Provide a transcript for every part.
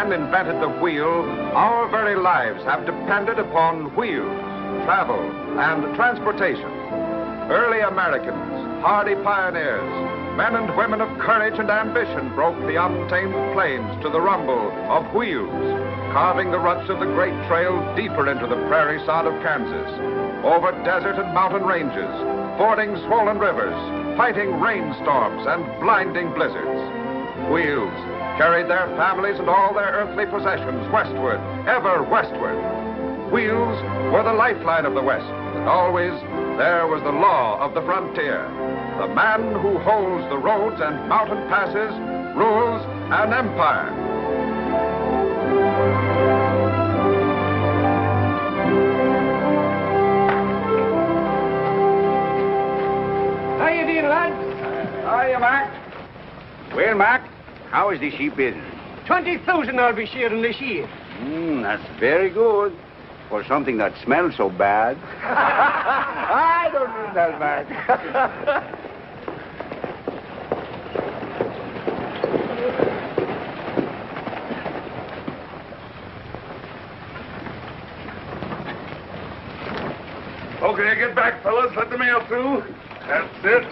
Invented the wheel, our very lives have depended upon wheels, travel, and transportation. Early Americans, hardy pioneers, men and women of courage and ambition broke the untamed plains to the rumble of wheels, carving the ruts of the great trail deeper into the prairie sod of Kansas, over desert and mountain ranges, fording swollen rivers, fighting rainstorms and blinding blizzards. Wheels carried their families and all their earthly possessions westward, ever westward. Wheels were the lifeline of the West, and always there was the law of the frontier. The man who holds the roads and mountain passes rules an empire. How you doing, lad? How are you, Mac? Well, Mac, how is the sheep business? 20,000 I'll be shearing this year. That's very good. For something that smells so bad. I don't mean that, Mac. Okay, get back, fellas. Let the mail through. That's it.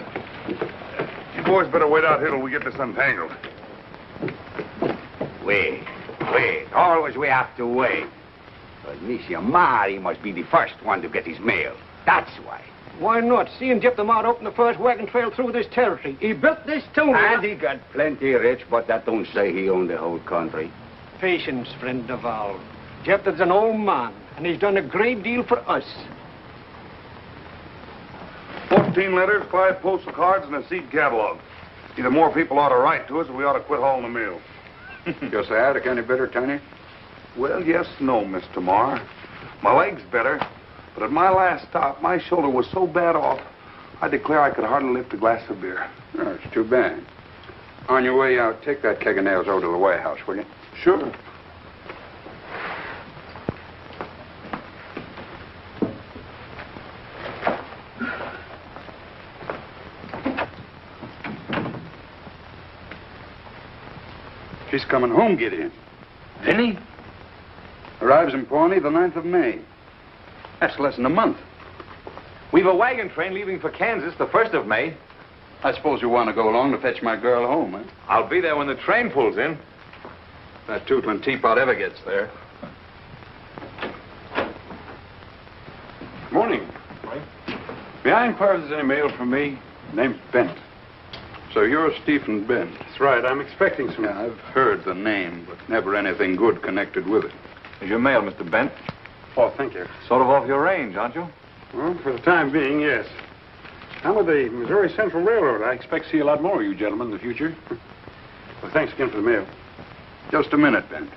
You boys better wait out here till we get this untangled. Wait. Always we have to wait. But Monsieur Mari must be the first one to get his mail. That's why. Why not? Seeing Jeff the Mart open the first wagon trail through this territory. He built this town. And he got plenty rich, but that don't say he owned the whole country. Patience, friend Duval. Jeff is an old man, and he's done a great deal for us. 14 letters, 5 postal cards, and a seed catalog. Either more people ought to write to us, or we ought to quit hauling the mail. Your sciatic any better, Tony? Well, yes, no, Mr. Marr. My leg's better, but at my last stop, my shoulder was so bad off, I declare I could hardly lift a glass of beer. Oh, it's too bad. On your way out, take that keg of nails over to the warehouse, will you? Sure. She's coming home, Gideon. Penny? Arrives in Pawnee the 9th of May. That's less than a month. We've a wagon train leaving for Kansas the 1st of May. I suppose you want to go along to fetch my girl home, eh? I'll be there when the train pulls in. That tootling teapot ever gets there. Morning. May I inquire if there's any mail from me? Name's Bent. So you're Stephen Bent. That's right. I'm expecting some... Yeah, I've heard the name, but never anything good connected with it. Here's your mail, Mr. Bent. Oh, thank you. Sort of off your range, aren't you? Well, for the time being, yes. I'm with the Missouri Central Railroad. I expect to see a lot more of you gentlemen in the future. Well, thanks again for the mail. Just a minute, Bent.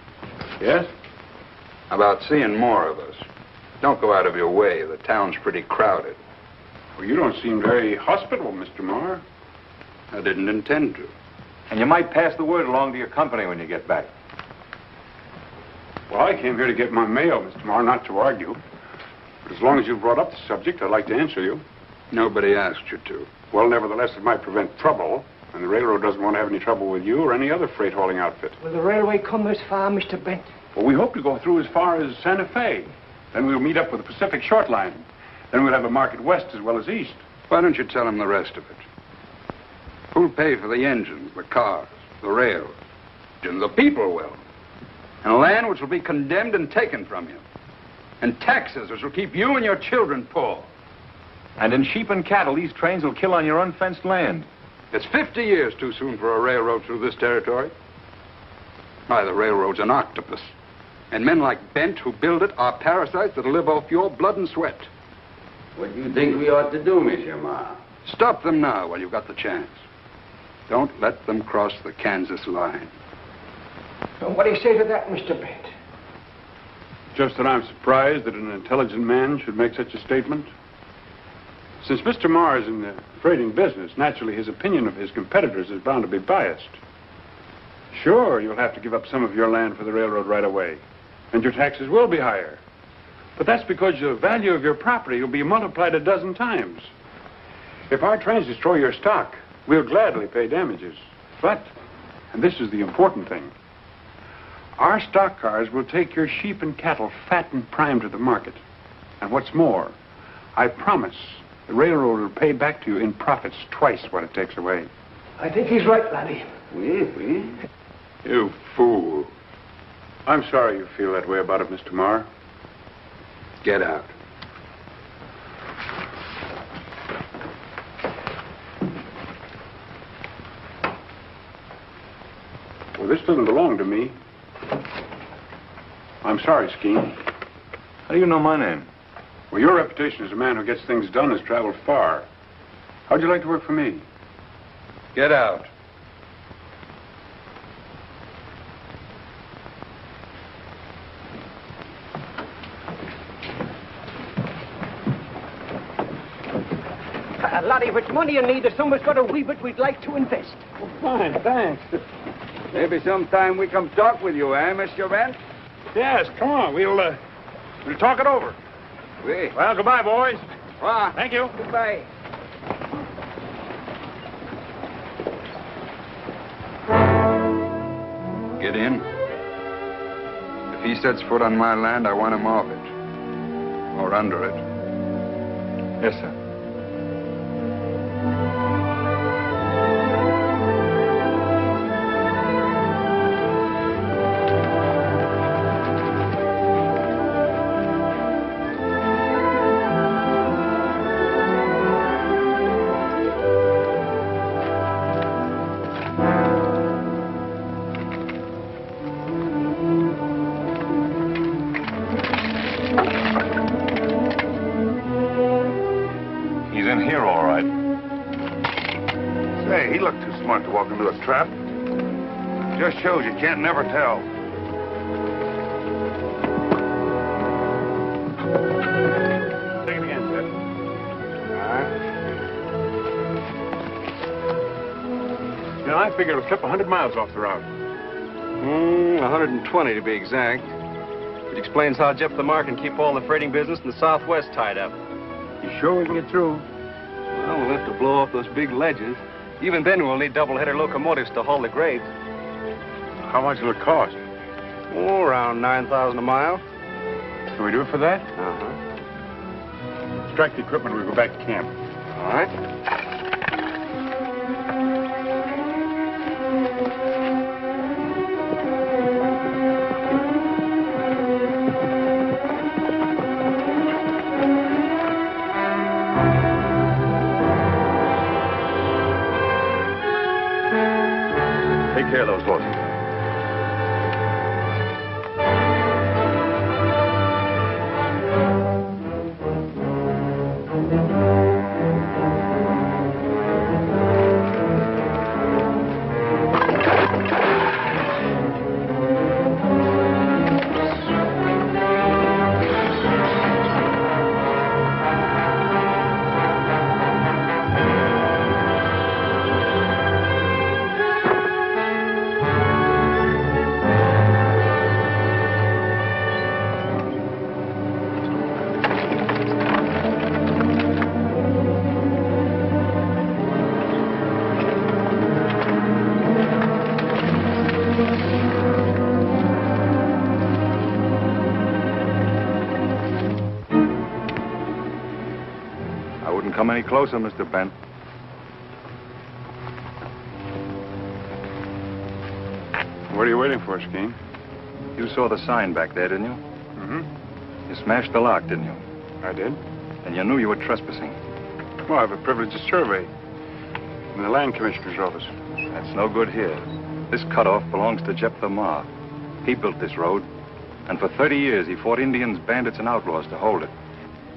Yes? About seeing more of us. Don't go out of your way. The town's pretty crowded. Well, you don't seem very hospitable, Mr. Marr. I didn't intend to. And you might pass the word along to your company when you get back. Well, I came here to get my mail, Mr. Marr, not to argue. As long as you brought up the subject, I'd like to answer you. Nobody asked you to. Well, nevertheless, it might prevent trouble, and the railroad doesn't want to have any trouble with you or any other freight hauling outfit. Will the railway come this far, Mr. Bent? Well, we hope to go through as far as Santa Fe. Then we'll meet up with the Pacific Short Line. Then we'll have a market west as well as east. Why don't you tell them the rest of it? Who'll pay for the engines, the cars, the rails? And the people will. And land which will be condemned and taken from you. And taxes which will keep you and your children poor. And in sheep and cattle, these trains will kill on your unfenced land. It's 50 years too soon for a railroad through this territory. Why, the railroad's an octopus. And men like Bent who build it are parasites that'll live off your blood and sweat. What do you think we ought to do, Monsieur Ma? Stop them now while you've got the chance. Don't let them cross the Kansas line. What do you say to that, Mr. Bent? Just that I'm surprised that an intelligent man should make such a statement. Since Mr. Marr is in the freighting business, naturally his opinion of his competitors is bound to be biased. Sure, you'll have to give up some of your land for the railroad right away, and your taxes will be higher. But that's because the value of your property will be multiplied a dozen times. If our trains destroy your stock, we'll gladly pay damages. But, and this is the important thing, our stock cars will take your sheep and cattle fat and primed to the market. And what's more, I promise the railroad will pay back to you in profits twice what it takes away. I think he's right, laddie. Oui. You fool. I'm sorry you feel that way about it, Mr. Marr. Get out. Well, this doesn't belong to me. I'm sorry, Skeen. How do you know my name? Well, your reputation as a man who gets things done has traveled far. How'd you like to work for me? Get out. Laddie, if it's money you need, there's someone's got a wee bit we'd like to invest. Oh, fine, thanks. Maybe sometime we come talk with you, eh, Mr. Bent? Yes, come on. We'll talk it over. Oui. Well, goodbye, boys. Well, Thank you. Goodbye. Get in. If he sets foot on my land, I want him off it. Or under it. Yes, sir. Say, he looked too smart to walk into a trap. Just shows you can't never tell. Take it again, Ted. All right. You know, I figure it'll clip 100 miles off the route. 120 to be exact. It explains how Jeff the Mark can keep all the freighting business in the Southwest tied up. You sure we can get through? Well, we'll have to blow off those big ledges. Even then, we'll need double-header locomotives to haul the grades. How much will it cost? Oh, around 9,000 a mile. Can we do it for that? Uh-huh. Strike the equipment, we'll go back to camp. All right. Take care of those horses. I wouldn't come any closer, Mr. Bent. What are you waiting for, Skeen? You saw the sign back there, didn't you? Mm-hmm. You smashed the lock, didn't you? I did. And you knew you were trespassing. Well, I have a privilege of survey in the land commissioner's office. That's no good here. This cutoff belongs to Jephthah Marr. He built this road, and for 30 years he fought Indians, bandits, and outlaws to hold it.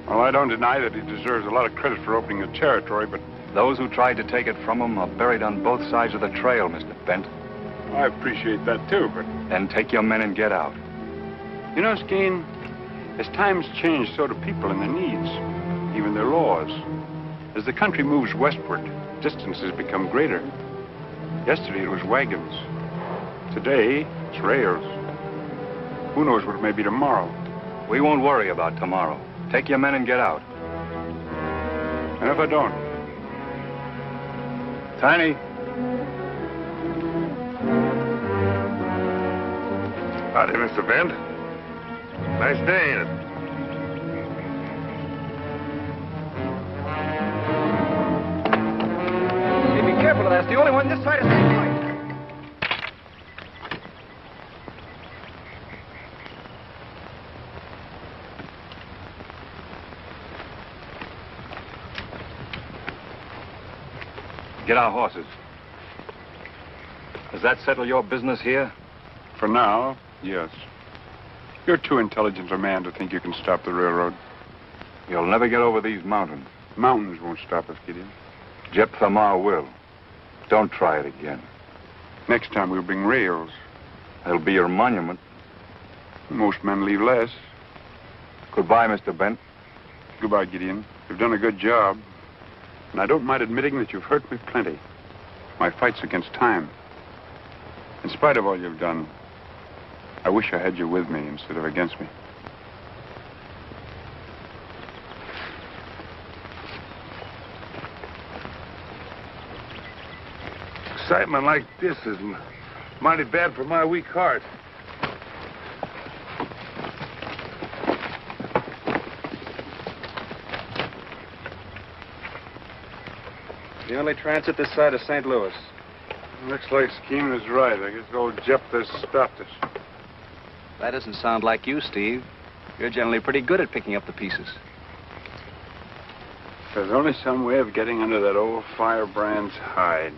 Well, I don't deny that he deserves a lot of credit for opening the territory, but Those who tried to take it from him are buried on both sides of the trail, Mr. Bent. I appreciate that, too, but... Then take your men and get out. You know, Skeen, as times change, so do people and their needs, even their laws. As the country moves westward, distances become greater. Yesterday it was wagons. Today, it's rails. Who knows what it may be tomorrow? We won't worry about tomorrow. Take your men and get out. And if I don't? Tiny. Howdy, Mr. Bent. Nice day, ain't it? Hey, be careful of that. It's the only one this side of St. Louis. Get our horses. Does that settle your business here? For now, yes. You're too intelligent a man to think you can stop the railroad. You'll never get over these mountains. Mountains won't stop us, Gideon. Jephthah Marr will. Don't try it again. Next time we'll bring rails. That'll be your monument. Most men leave less. Goodbye, Mr. Bent. Goodbye, Gideon. You've done a good job. And I don't mind admitting that you've hurt me plenty. My fight's against time. In spite of all you've done, I wish I had you with me instead of against me. Excitement like this is mighty bad for my weak heart. The only transit this side of St. Louis. Looks like Scheme is right. I guess old Jephthah stopped us. That doesn't sound like you, Steve. You're generally pretty good at picking up the pieces. There's only some way of getting under that old firebrand's hide.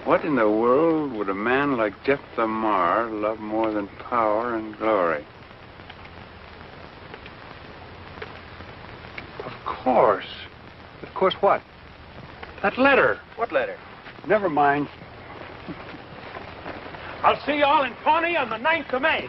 What in the world would a man like Jephthah Marr love more than power and glory? Of course. Of course what? That letter. What letter? Never mind. I'll see you all in Pawnee on the 9th of May.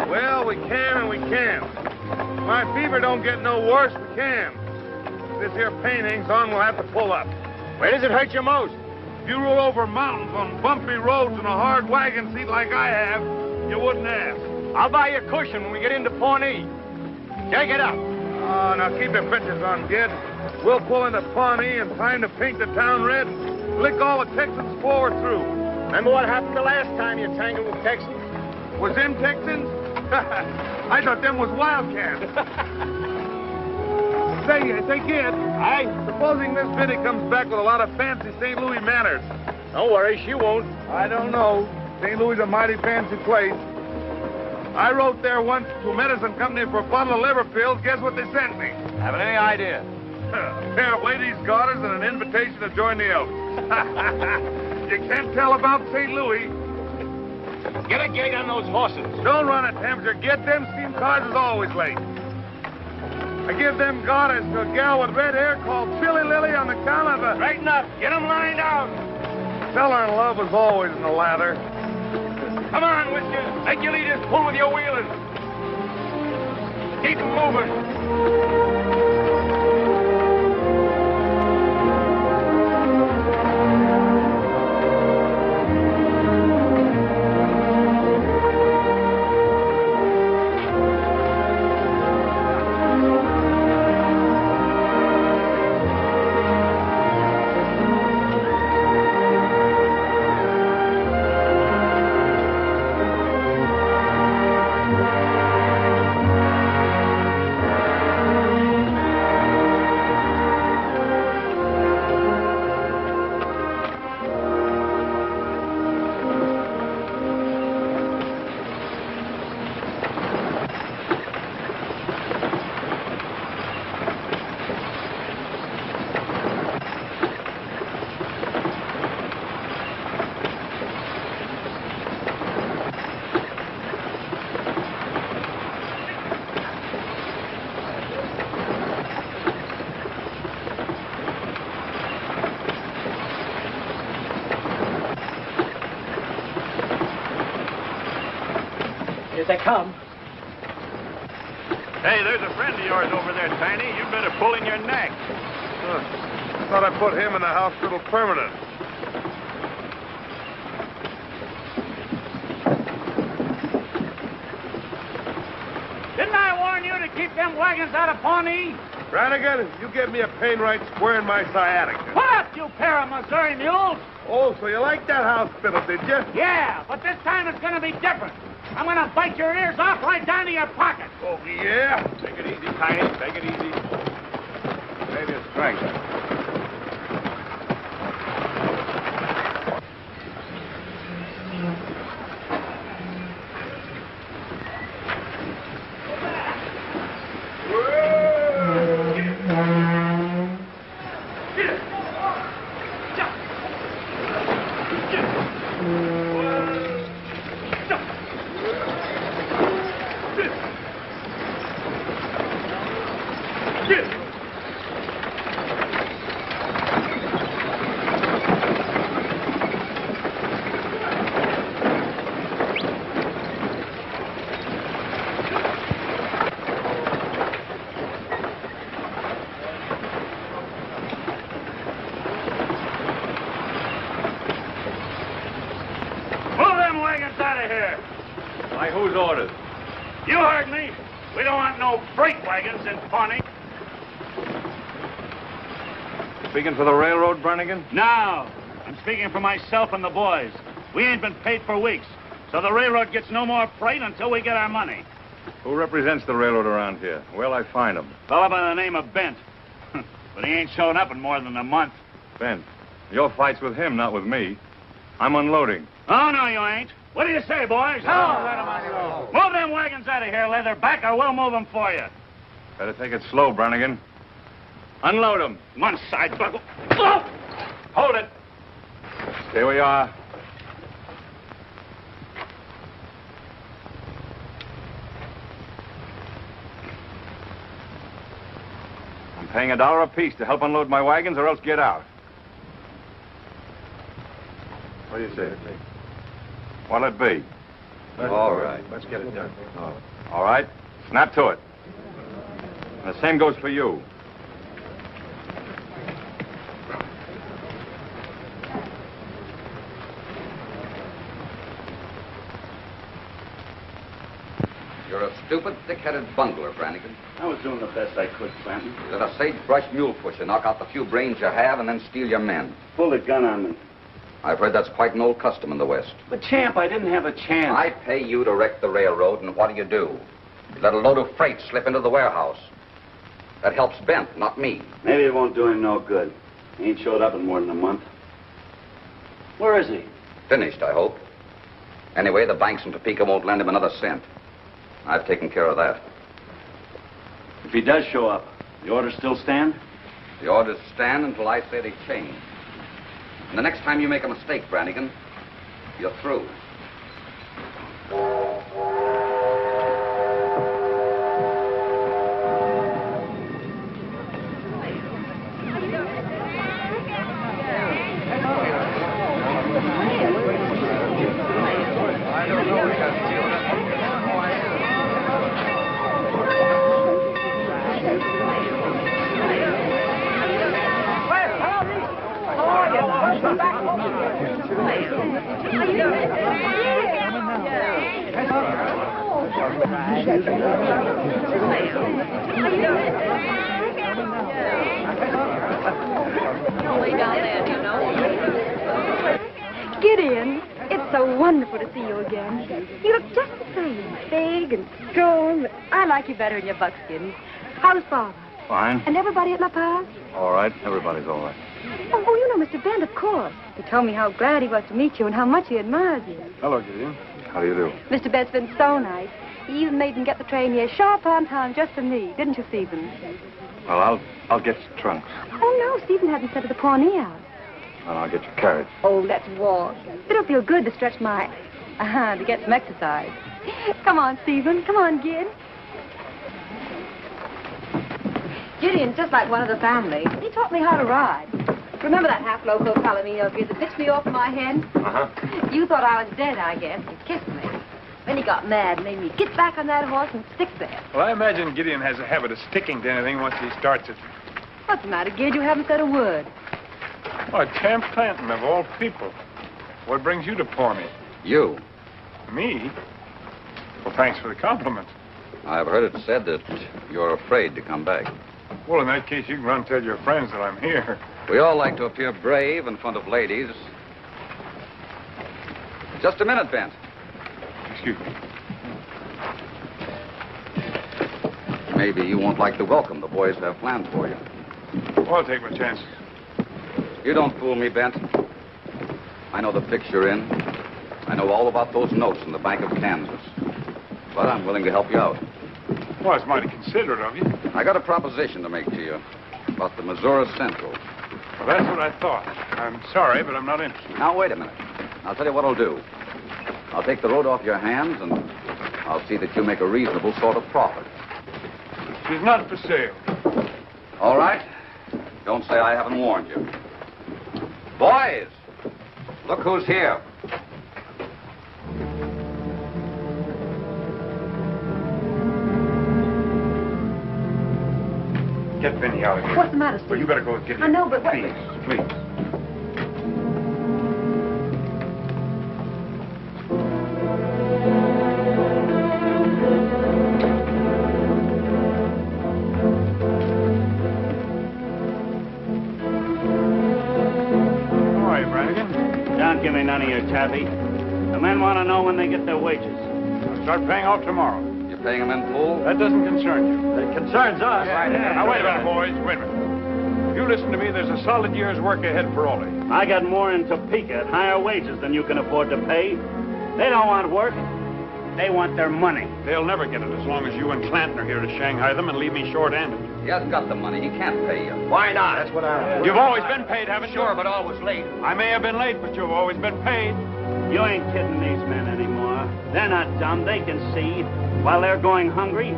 Well, we can and we can't. My fever don't get no worse, we can. If this here pain hangs on, we'll have to pull up. Where does it hurt you most? If you roll over mountains on bumpy roads in a hard wagon seat like I have, you wouldn't ask. I'll buy you a cushion when we get into Pawnee. Take it up. Oh, now keep your pictures on, kid. We'll pull into Pawnee in time to paint the town red and lick all the Texans forward through. Remember what happened the last time you tangled with Texans? Was them Texans? I thought them was Wildcats. Say, kid. Aye? Supposing this biddy comes back with a lot of fancy St. Louis manners. Don't worry, she won't. I don't know. St. Louis is a mighty fancy place. I wrote there once to a medicine company for a bottle of liver pills. Guess what they sent me? Haven't any idea. A pair of ladies' garters and an invitation to join the Elks. You can't tell about St. Louis. Get a gate on those horses. Don't run it, Hamster. Get them steam cars is always late. I give them garters to a gal with red hair called Chili Lily on the count of a... Straighten up. Get them lined out. Tell her love was always in the lather. Come on with you. Make your leaders pull with your wheelers. Keep them moving. Here they come. Hey, there's a friend of yours over there, Tiny. You better pull in your neck. I thought I put him in the hospital permanent. Didn't I warn you to keep them wagons out of Pawnee? Brannigan, you gave me a pain right square in my sciatica. What, you pair of Missouri mules? Oh, so you like that hospital, did you? Yeah, but this time it's going to be different. I'm going to bite your ears off right down to your pocket. Oh, yeah? Take it easy, Tiny. Take it easy. Save your strength. By whose orders? You heard me. We don't want no freight wagons in Pawnee. Speaking for the railroad, Brannigan? No. I'm speaking for myself and the boys. We ain't been paid for weeks, so the railroad gets no more freight until we get our money. Who represents the railroad around here? Where'll I find him? Fellow by the name of Bent. But he ain't shown up in more than a month. Bent. Your fight's with him, not with me. I'm unloading. Oh, no, you ain't. What do you say, boys? Oh, let 'em go. Move them wagons out of here, Leatherback, or we'll move them for you. Better take it slow, Brannigan. Unload them. One side buckle. Oh! Hold it. Stay where you are. I'm paying $1 apiece to help unload my wagons, or else get out. What do you say? What'll it be? All right. Let's get it done. All right. Snap to it. And the same goes for you. You're a stupid, thick-headed bungler, Brannigan. I was doing the best I could, Clanton. You're a sagebrush mule pusher. Knock out the few brains you have and then steal your men. Pulled a gun on me. I've heard that's quite an old custom in the West. But, Champ, I didn't have a chance. I pay you to wreck the railroad, and what do? You let a load of freight slip into the warehouse. That helps Bent, not me. Maybe it won't do him no good. He ain't showed up in more than a month. Where is he? Finished, I hope. Anyway, the banks in Topeka won't lend him another cent. I've taken care of that. If he does show up, the orders still stand? The orders stand until I say they change. And the next time you make a mistake, Brannigan, you're through. Gideon, it's so wonderful to see you again. You look just the same, big and strong. I like you better in your buckskin. How's Father? Fine. And everybody at La Paz? All right. Everybody's all right. Oh, you know Mr. Bent, of course. He told me how glad he was to meet you and how much he admires you. Hello, Gideon. How do you do? Mr. Bent's been so nice. He even made him get the train here sharp on time just for me. Didn't you, Stephen? Well, I'll get your trunk. Oh, no, Stephen hadn't said to the Pawnee House. And I'll get your carriage. Oh, let's walk. It'll feel good to stretch my... to get some exercise. Come on, Stephen. Come on, Gid. Gideon's just like one of the family. He taught me how to ride. Remember that half-loco Palomino of yours that pitched me off in my head? Uh-huh. You thought I was dead, I guess. You kissed me. Then he got mad and made me get back on that horse and stick there. Well, I imagine Gideon has a habit of sticking to anything once he starts it. What's the matter, Gid? You haven't said a word. Why, Champ Clanton, of all people. What brings you to Pawnee? You. Me? Well, thanks for the compliment. I've heard it said that you're afraid to come back. Well, in that case, you can run and tell your friends that I'm here. We all like to appear brave in front of ladies. Just a minute, Bent. Excuse me. Maybe you won't like the welcome the boys have planned for you. Well, I'll take my chances. You don't fool me, Bent. I know the fix you're in. I know all about those notes in the Bank of Kansas. But I'm willing to help you out. Well, it's mighty considerate of you. I got a proposition to make to you about the Missouri Central. Well, that's what I thought. I'm sorry, but I'm not interested. Now, wait a minute. I'll tell you what I'll do. I'll take the road off your hands, and I'll see that you make a reasonable sort of profit. She's not for sale. All right. Don't say I haven't warned you. Boys, look who's here. Get Vinny out of here. What's the matter, Steve? Well, you better go with Gideon. I know, but what... Please, please. All right, Brannigan. Don't give me none of your taffy. The men want to know when they get their wages. I'll start paying off tomorrow. You're paying them in full? That doesn't concern you. It concerns us. Now, wait a minute, boys. Wait a minute. If you listen to me, there's a solid year's work ahead for all of you. I got more in Topeka at higher wages than you can afford to pay. They don't want work. They want their money. They'll never get it as long as you and Clanton are here to Shanghai them and leave me short-handed. He hasn't got the money. He can't pay you. Why not? That's what I... You've always been paid, haven't you? Sure, but always late. I may have been late, but you've always been paid. You ain't kidding these men anymore. They're not dumb. They can see. While they're going hungry,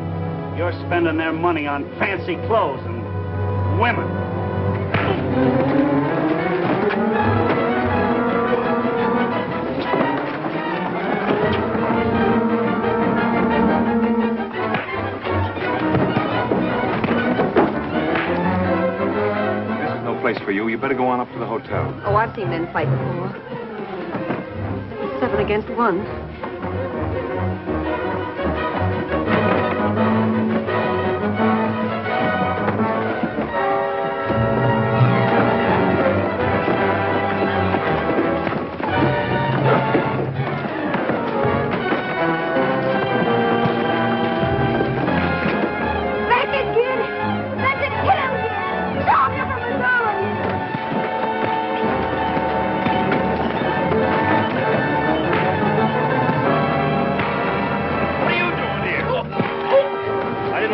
you're spending their money on fancy clothes and women. This is no place for you. You better go on up to the hotel. Oh, I've seen men fight before. It's 7 against 1.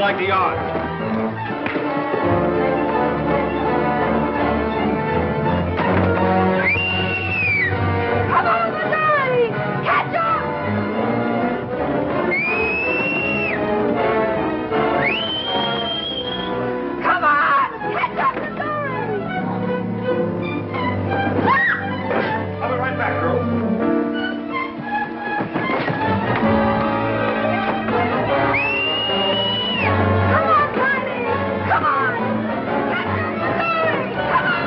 like the odds. Come on, Missouri! Catch up! Come on! Catch up, Missouri! I'll be right back, girl. Come on, Tiny! Come on! Catch up, Missouri! Come on!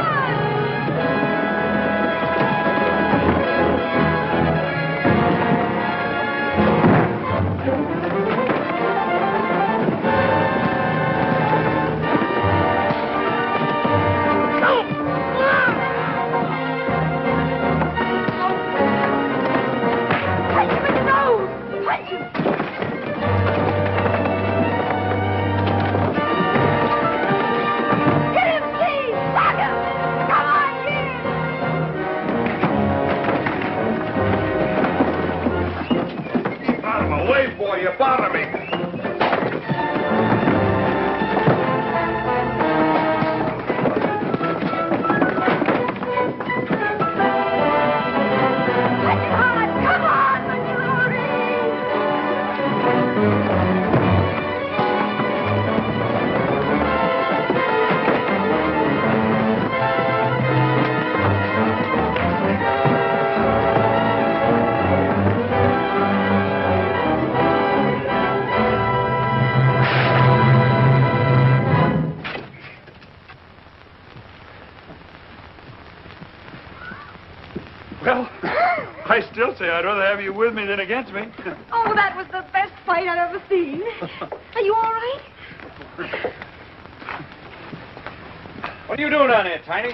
Punch him in the nose! Punch him! Get him, Steve! Lock him! Come on, kid! Out of my way, boy. You bother me. Punch him hard! Come on, Missouri! Well, I still say I'd rather have you with me than against me. Oh, that was the best fight I've ever seen. Are you all right? What are you doing down there, Tiny?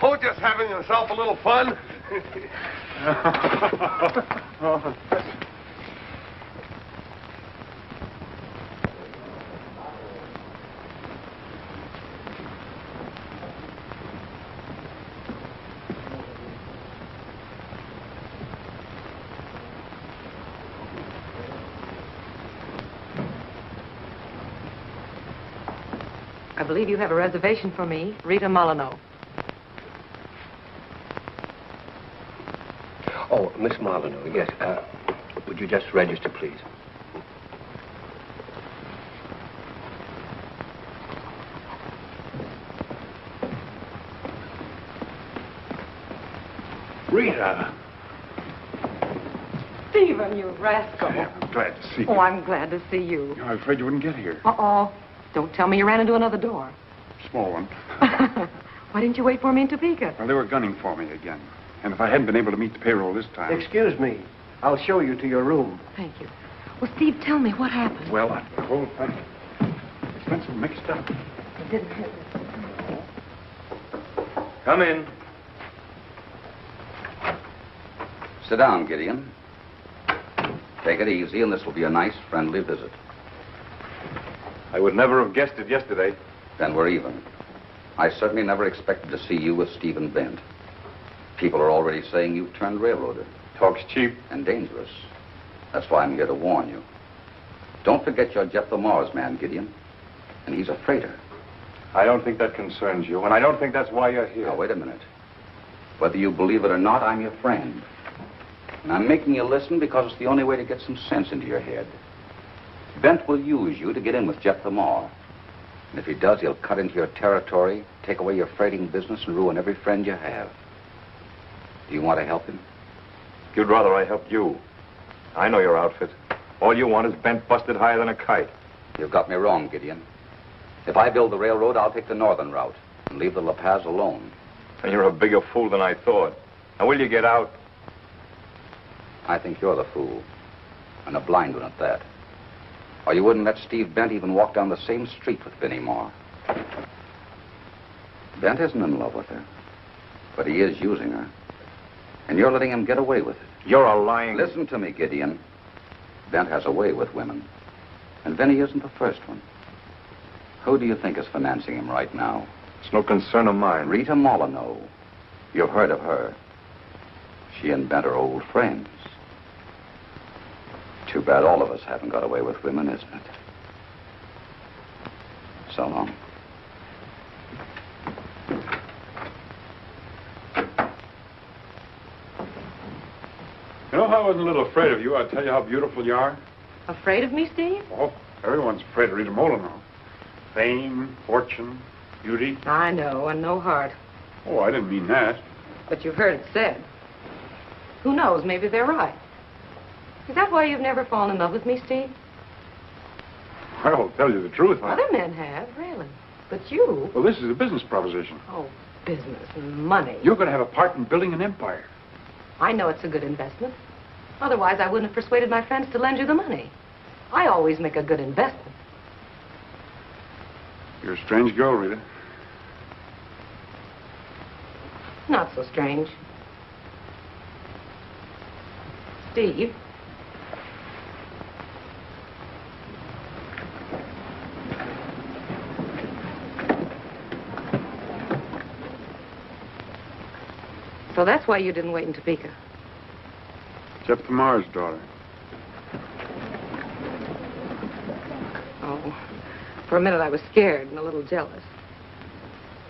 Oh, just having yourself a little fun. I believe you have a reservation for me, Rita Molyneux. Oh, Miss Molyneux, yes. Would you just register, please? Rita. Stephen, you rascal. I'm glad to see you. Oh, I'm glad to see you. I was afraid you wouldn't get here. Uh-oh. Don't tell me you ran into another door. Small one. Why didn't you wait for me in Topeka? Well, they were gunning for me again. And if I hadn't been able to meet the payroll this time... Excuse me. I'll show you to your room. Thank you. Well, Steve, tell me what happened. Well, I whole thing. Expensive mixed up. It didn't hurt. Come in. Sit down, Gideon. Take it easy, and this will be a nice, friendly visit. I would never have guessed it yesterday. Then we're even. I certainly never expected to see you with Stephen Bent. People are already saying you've turned railroader. Talks cheap. And dangerous. That's why I'm here to warn you. Don't forget you're Jeff Lamar's man, Gideon. And he's a freighter. I don't think that concerns you, and I don't think that's why you're here. Now, wait a minute. Whether you believe it or not, I'm your friend. And I'm making you listen because it's the only way to get some sense into your head. Bent will use you to get in with Jeff Lamar. And if he does, he'll cut into your territory, take away your freighting business, and ruin every friend you have. Do you want to help him? You'd rather I helped you. I know your outfit. All you want is Bent busted higher than a kite. You've got me wrong, Gideon. If I build the railroad, I'll take the northern route and leave the La Paz alone. And you're a bigger fool than I thought. Now, will you get out? I think you're the fool. And a blind one at that. Or you wouldn't let Steve Bent even walk down the same street with Vinnie Moore. Bent isn't in love with her. But he is using her. And you're letting him get away with it. You're a lying... Listen to me, Gideon. Bent has a way with women. And Vinnie isn't the first one. Who do you think is financing him right now? It's no concern of mine. Rita Molyneux. You've heard of her. She and Bent are old friends. Too bad all of us haven't got away with women, isn't it? So long. You know, if I wasn't a little afraid of you, I'd tell you how beautiful you are. Afraid of me, Steve? Oh, everyone's afraid of Rita Molyneux. Fame, fortune, beauty. I know, and no heart. Oh, I didn't mean that. But you've heard it said. Who knows, maybe they're right. Is that why you've never fallen in love with me, Steve? Well, I'll tell you the truth. Other men have, really. But you... Well, this is a business proposition. Oh, business and money. You're going to have a part in building an empire. I know it's a good investment. Otherwise, I wouldn't have persuaded my friends to lend you the money. I always make a good investment. You're a strange girl, Rita. Not so strange. Steve. So that's why you didn't wait in Topeka. Jeff Tamar's daughter. Oh, for a minute I was scared and a little jealous.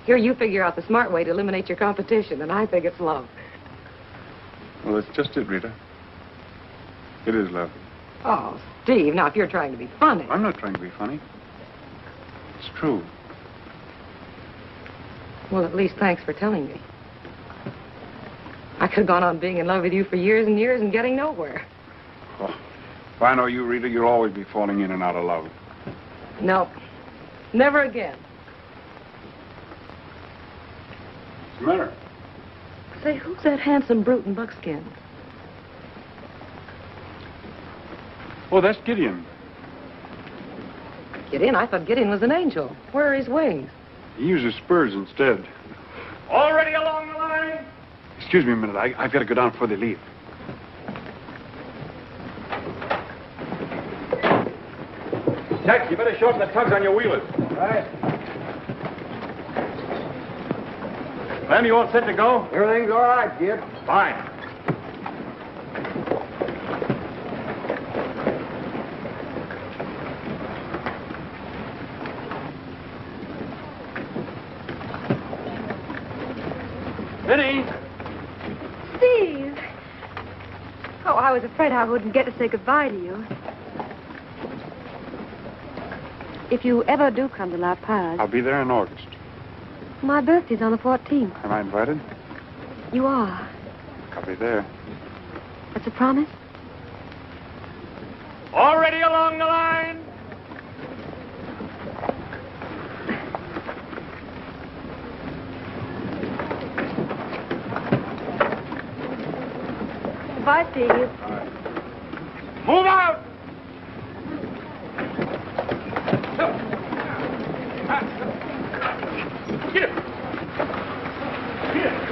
Here you figure out the smart way to eliminate your competition, and I think it's love. Well, that's just it, Rita. It is love. Oh, Steve, now if you're trying to be funny... I'm not trying to be funny. It's true. Well, at least thanks for telling me. I could have gone on being in love with you for years and years and getting nowhere. Oh, if I know you, Rita, you'll always be falling in and out of love. No, never again. What's the matter? Say, who's that handsome brute in buckskin? Oh, that's Gideon. Gideon? I thought Gideon was an angel. Where are his wings? He uses spurs instead. Already along the line? Excuse me a minute. I've got to go down before they leave. Jack, you better shorten the tugs on your wheelers. Right. Clem, you all set to go? Everything's all right, Gib. Fine. Vinny! Steve! Oh, I was afraid I wouldn't get to say goodbye to you. If you ever do come to La Paz... I'll be there in August. My birthday's on the 14th. Am I invited? You are. I'll be there. That's a promise? Already along the line? Goodbye, Steve. Move out! Get it! Get it!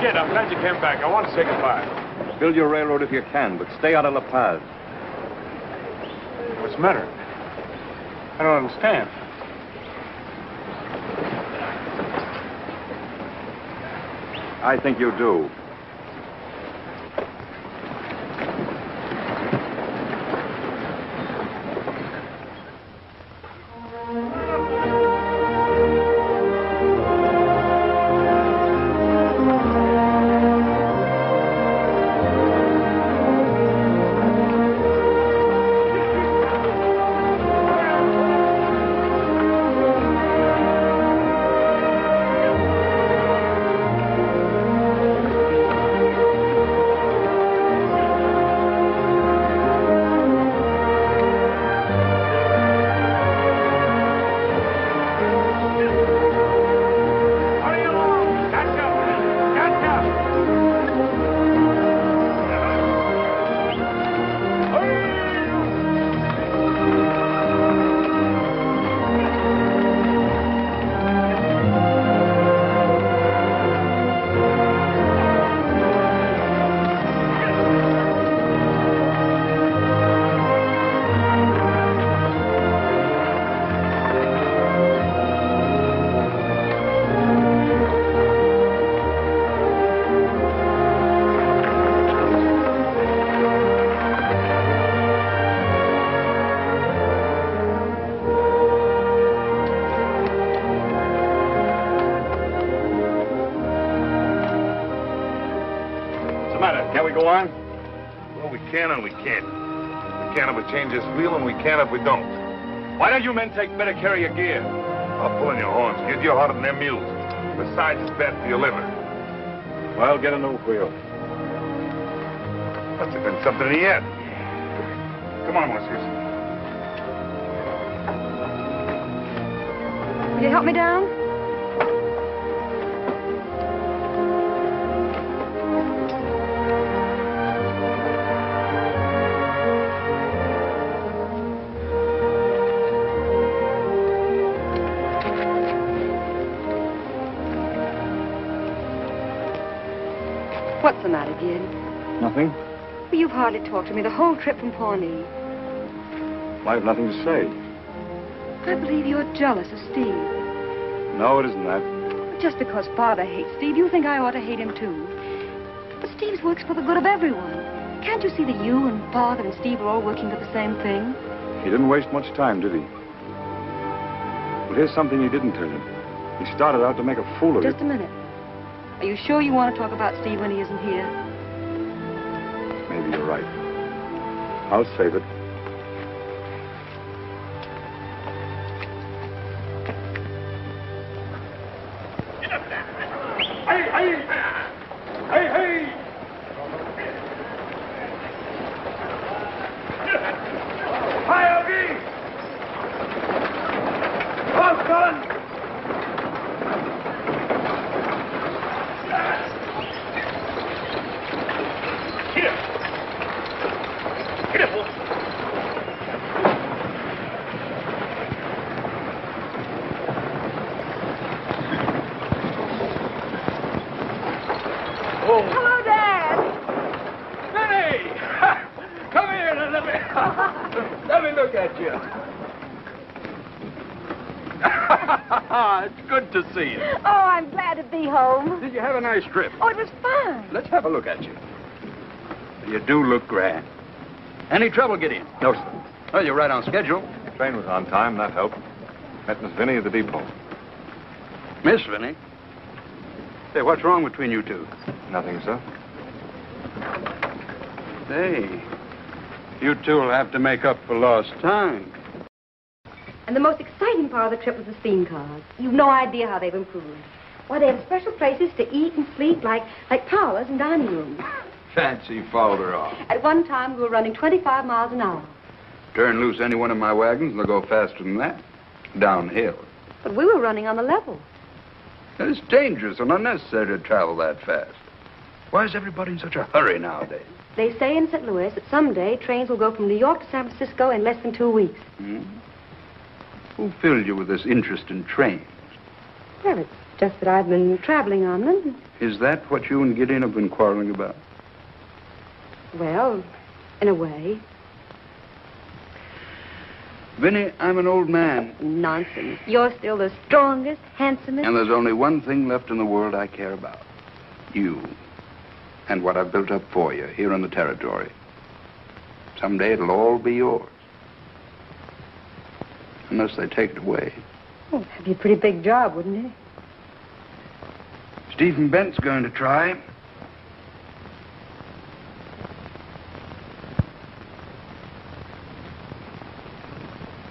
Kid, I'm glad you came back. I want to say goodbye. Build your railroad if you can, but stay out of La Paz. What's the matter? I don't understand. I think you do. the matter? Can't we go on? Well, we can and we can't. We can if we change this wheel, and we can if we don't. Why don't you men take better care of your gear? I'll pull in your horns, kid. You're harder than them mules. Besides, it's bad for your liver. Well, get a new wheel. Must have been something in the end. Come on, Whiskers. Will you help me down? What's the matter, Gid? Nothing. Well, you've hardly talked to me the whole trip from Pawnee. I have nothing to say. I believe you're jealous of Steve. No, it isn't that. Just because Father hates Steve, you think I ought to hate him, too. But Steve's works for the good of everyone. Can't you see that you and Father and Steve are all working for the same thing? He didn't waste much time, did he? Well, here's something he didn't tell you. He started out to make a fool of you. Just a minute. Are you sure you want to talk about Steve when he isn't here? Maybe you're right. I'll save it. Hello, Dad. Benny! Come here and let me look at you. It's good to see you. Oh, I'm glad to be home. Did you have a nice trip? Oh, it was fun. Let's have a look at you. You do look grand. Any trouble getting in? No, sir. Well, you're right on schedule. The train was on time, that helped. Met Miss Vinnie at the depot. Miss Vinnie? Say, what's wrong between you two? Nothing, sir. Hey, you two will have to make up for lost time. And the most exciting part of the trip was the steam cars. You've no idea how they've improved. Why, they have special places to eat and sleep, like parlors and dining rooms. Fancy fouled her off. At one time, we were running 25 miles an hour. Turn loose any one of my wagons, and they'll go faster than that. Downhill. But we were running on the level. It's dangerous and unnecessary to travel that fast. Why is everybody in such a hurry nowadays? They say in St. Louis that someday trains will go from New York to San Francisco in less than 2 weeks. Hmm? Who filled you with this interest in trains? Well, it's just that I've been traveling on them. Is that what you and Gideon have been quarreling about? Well, in a way. Vinnie, I'm an old man. Nonsense. You're still the strongest, handsomest... And there's only one thing left in the world I care about. You. And what I've built up for you here on the territory. Someday it'll all be yours. Unless they take it away. Oh, that'd be a pretty big job, wouldn't it? Stephen Bent's going to try.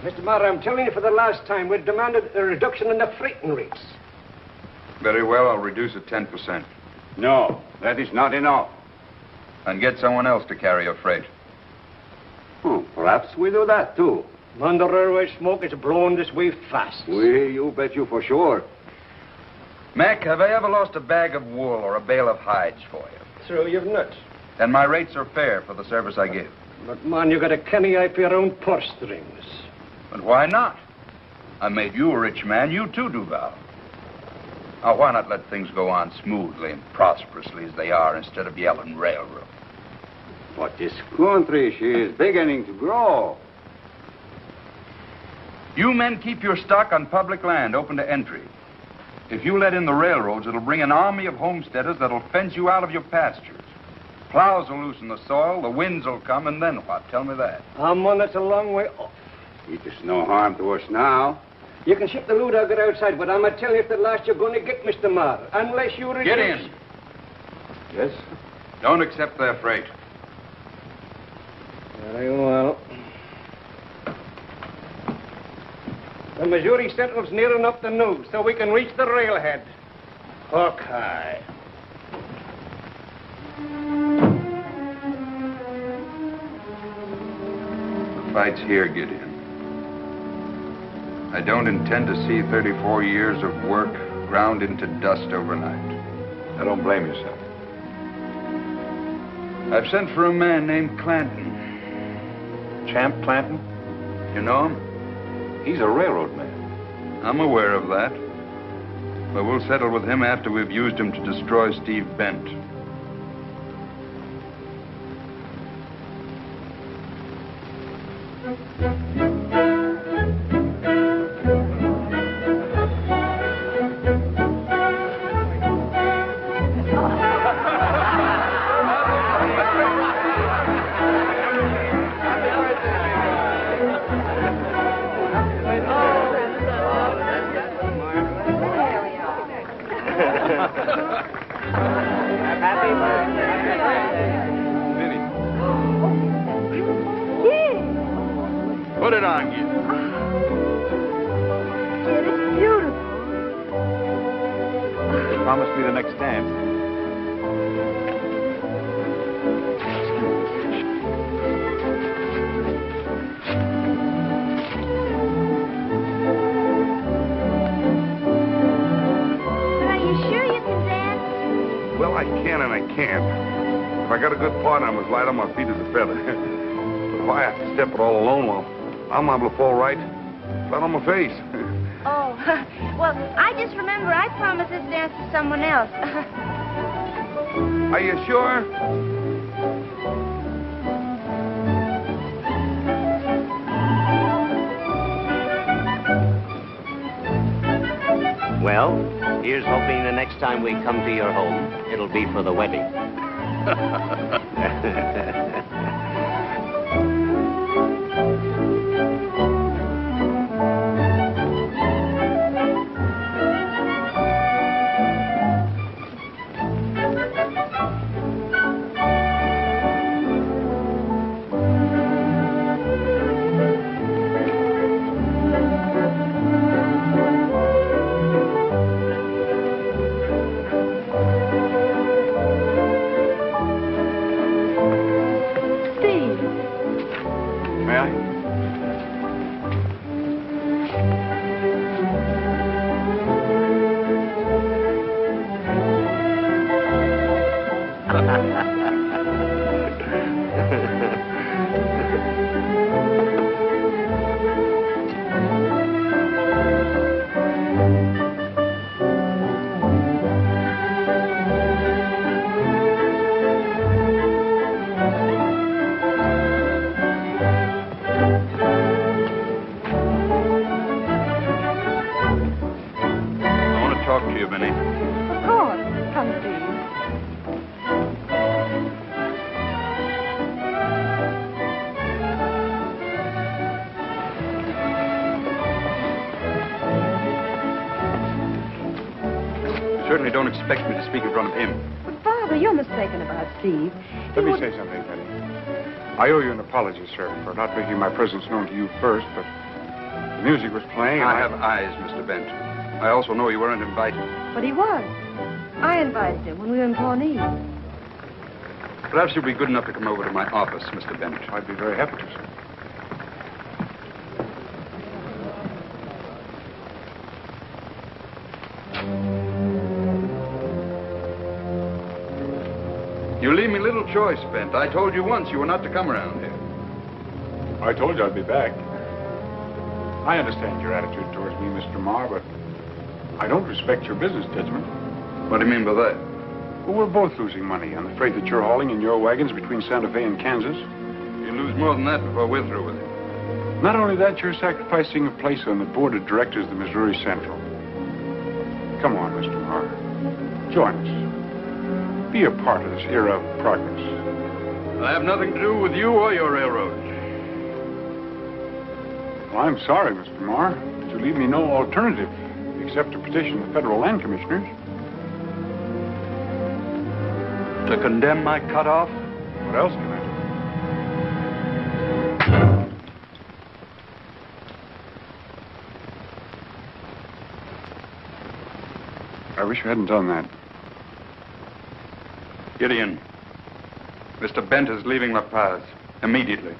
Mr. Marr, I'm telling you for the last time, we've demanded a reduction in the freighting rates. Very well, I'll reduce it 10%. No, that is not enough. And get someone else to carry your freight. Perhaps we do that, too. Man, the railway smoke is blowing this way fast. You bet you for sure. Mac, have I ever lost a bag of wool or a bale of hides for you? True, you've nuts. Then my rates are fair for the service I give. But, man, you got a canny eye for your own purse strings. But why not? I made you a rich man. You too, Duval. Now, why not let things go on smoothly and prosperously as they are instead of yelling railroad? But this country, she is beginning to grow. You men keep your stock on public land open to entry. If you let in the railroads, it'll bring an army of homesteaders that'll fence you out of your pastures. Plows will loosen the soil, the winds will come, and then what? Tell me that. Man, that's a long way off. It is no harm to us now. You can ship the loot out there outside, but I'm telling you, at the last you're going to get, Mr. Marr, unless you reduce... Get in. Yes? Don't accept their freight. Very well. The Missouri Central's near enough to noon, so we can reach the railhead. Hook high. The fight's here, Gideon. I don't intend to see 34 years of work ground into dust overnight. I don't blame you, sir. I've sent for a man named Clanton. Champ Clanton? You know him? He's a railroad man. I'm aware of that. But we'll settle with him after we've used him to destroy Steve Bent. Put it on, you. Kid, it's beautiful. Promise me the next dance. Are you sure you can dance? Well, I can and I can't. If I got a good partner, I'm as light on my feet as a feather. But if I have to step it all alone, well, I'm liable to fall right flat on my face. Oh, well, I just remember I promised this dance to someone else. Are you sure? Well, here's hoping the next time we come to your home, it'll be for the wedding. Certainly don't expect me to speak in front of him. But, Father, you're mistaken about Steve. Let me say something, Betty. I owe you an apology, sir, for not making my presence known to you first, but the music was playing. I have eyes, Mr. Bent. I also know you weren't invited. But he was. I invited him when we were in Pawnee. Perhaps you'll be good enough to come over to my office, Mr. Bent. I'd be very happy to, sir. You leave me little choice, Bent. I told you once you were not to come around here. I told you I'd be back. I understand your attitude towards me, Mr. Marr, but I don't respect your business judgment. What do you mean by that? Well, we're both losing money on the freight that you're hauling in your wagons between Santa Fe and Kansas. You lose more than that before we're through with it. Not only that, you're sacrificing a place on the board of directors of the Missouri Central. Come on, Mr. Marr. Join us. Be a part of this era of progress. I have nothing to do with you or your railroad. Well, I'm sorry, Mr. Marr, but you leave me no alternative except to petition the federal land commissioners. To condemn my cutoff? What else can I do? I wish you hadn't done that. Gideon, Mr. Bent is leaving La Paz immediately.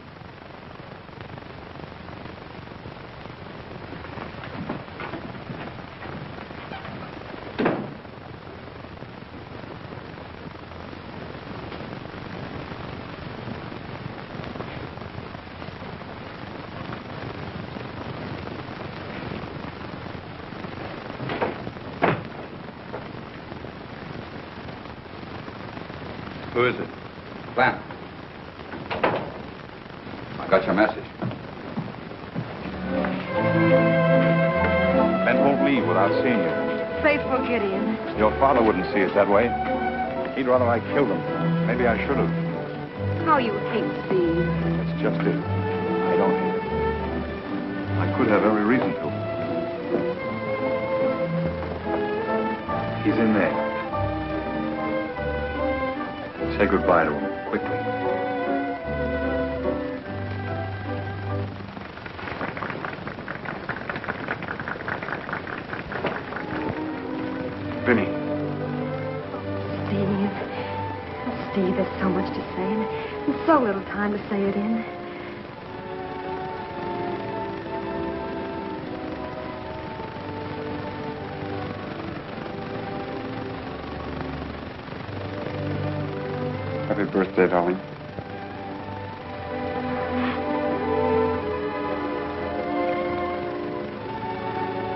Who is it? Clem. I got your message. Bent won't leave without seeing you. Faithful Gideon. Your father wouldn't see it that way. He'd rather I killed him. Maybe I should have. How you hate Steve. That's just it. I don't hate him. I could have every reason to. He's in there. Say goodbye to him, quickly. Vinny. Steve, there's so much to say and so little time to say it in. Happy birthday, darling.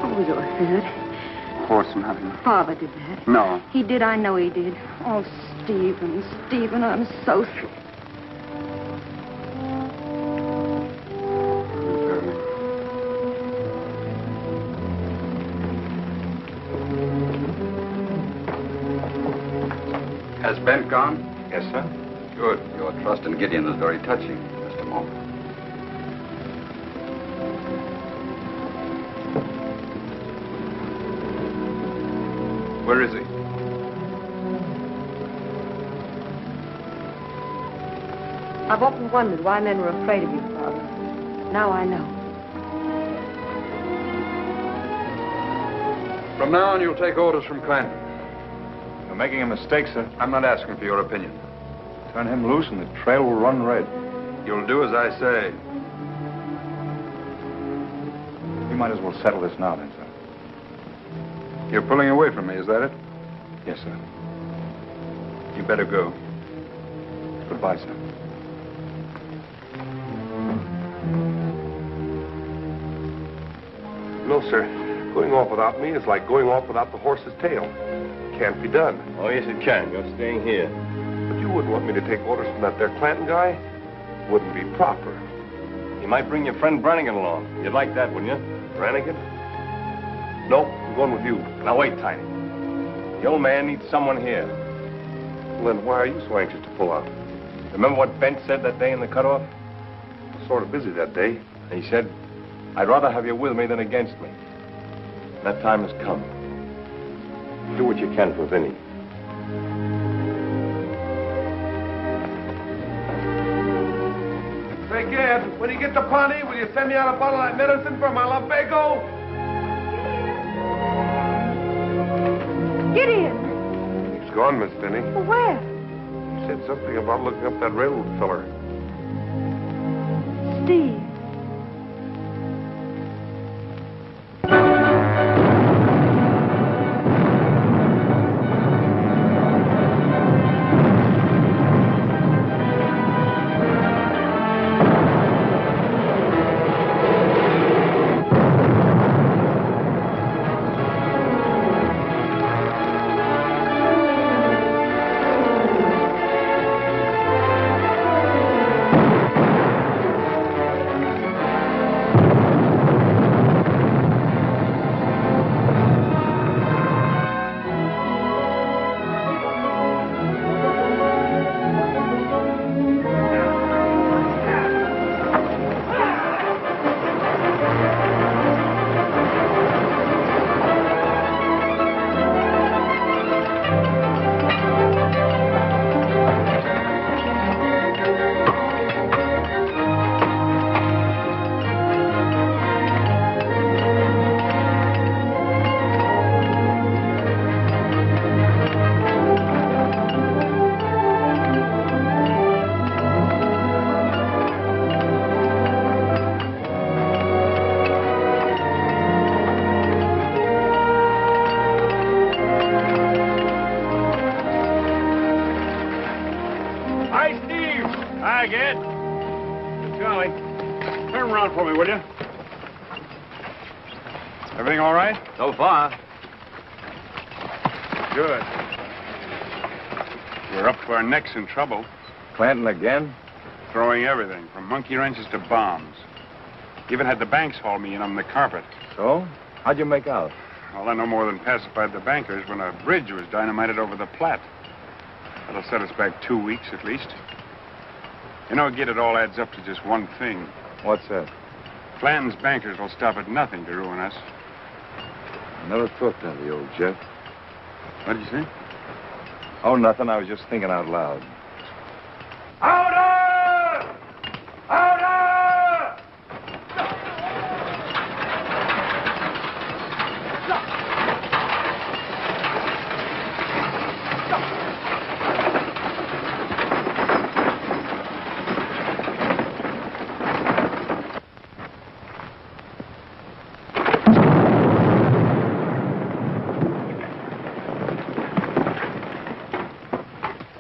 Oh, you're sad. Of course, nothing. Father did that. No. He did, I know he did. Oh, Stephen, I'm so sorry. Has Bent gone? Yes, sir. Good. Your trust in Gideon is very touching, Mr. Moore. Where is he? I've often wondered why men were afraid of you, Father. Now I know. From now on, you'll take orders from Clanton. You're making a mistake, sir. I'm not asking for your opinion. Turn him loose and the trail will run red. You'll do as I say. We might as well settle this now, then, sir. You're pulling away from me, is that it? Yes, sir. You better go. Goodbye, sir. No, sir. Going off without me is like going off without the horse's tail. Can't be done. Oh, yes, it can. You're staying here. But you wouldn't want me to take orders from that there Clanton guy? Wouldn't be proper. You might bring your friend Brannigan along. You'd like that, wouldn't you? Brannigan? No, I'm going with you. Now, wait, Tiny. The old man needs someone here. Well, then why are you so anxious to pull out? Remember what Bent said that day in the cutoff? I was sort of busy that day. He said, I'd rather have you with me than against me. That time has come. Do what you can for Vinny. Say, Gad, when you get to Pawnee, will you send me out a bottle of that medicine for my lumbago? Gideon! He's gone, Miss Finney. Well, where? He said something about looking up that railroad feller. Steve. Hi, Gid. Charlie, turn around for me, will you? Everything all right? So far. Good. We're up to our necks in trouble. Clanton again? Throwing everything, from monkey wrenches to bombs. Even had the banks haul me in on the carpet. So? How'd you make out? Well, I no more than pacified the bankers when a bridge was dynamited over the Platte. That'll set us back 2 weeks at least. You know, Gid, it all adds up to just one thing. What's that? Clanton's bankers will stop at nothing to ruin us. I never thought that of the old Jeff. What did you say? Oh, nothing. I was just thinking out loud. Order! Order!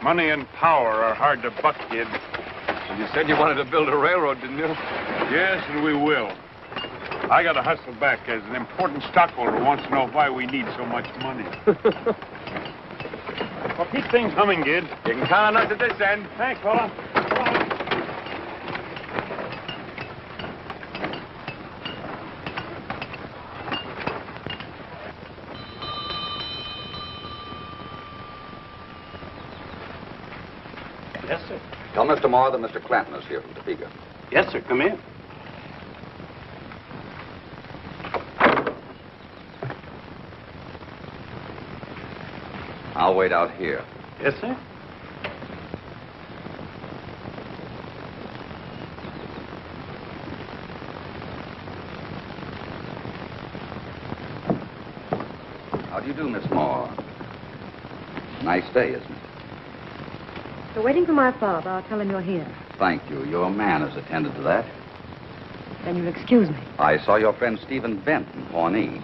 Money and power are hard to buck, Gid. You said you wanted to build a railroad, didn't you? Yes, and we will. I got to hustle back as an important stockholder who wants to know why we need so much money. Well, keep things humming, Gid. You can count on us at this end. Thanks, fella. Yes, sir. Tell Mr. Moore that Mr. Clanton is here from Topeka. Yes, sir. Come in. I'll wait out here. Yes, sir. How do you do, Miss Moore? Nice day, isn't it? We're waiting for my father. I'll tell him you're here. Thank you. Your man has attended to that. Then you'll excuse me. I saw your friend Stephen Bent in Pawnee.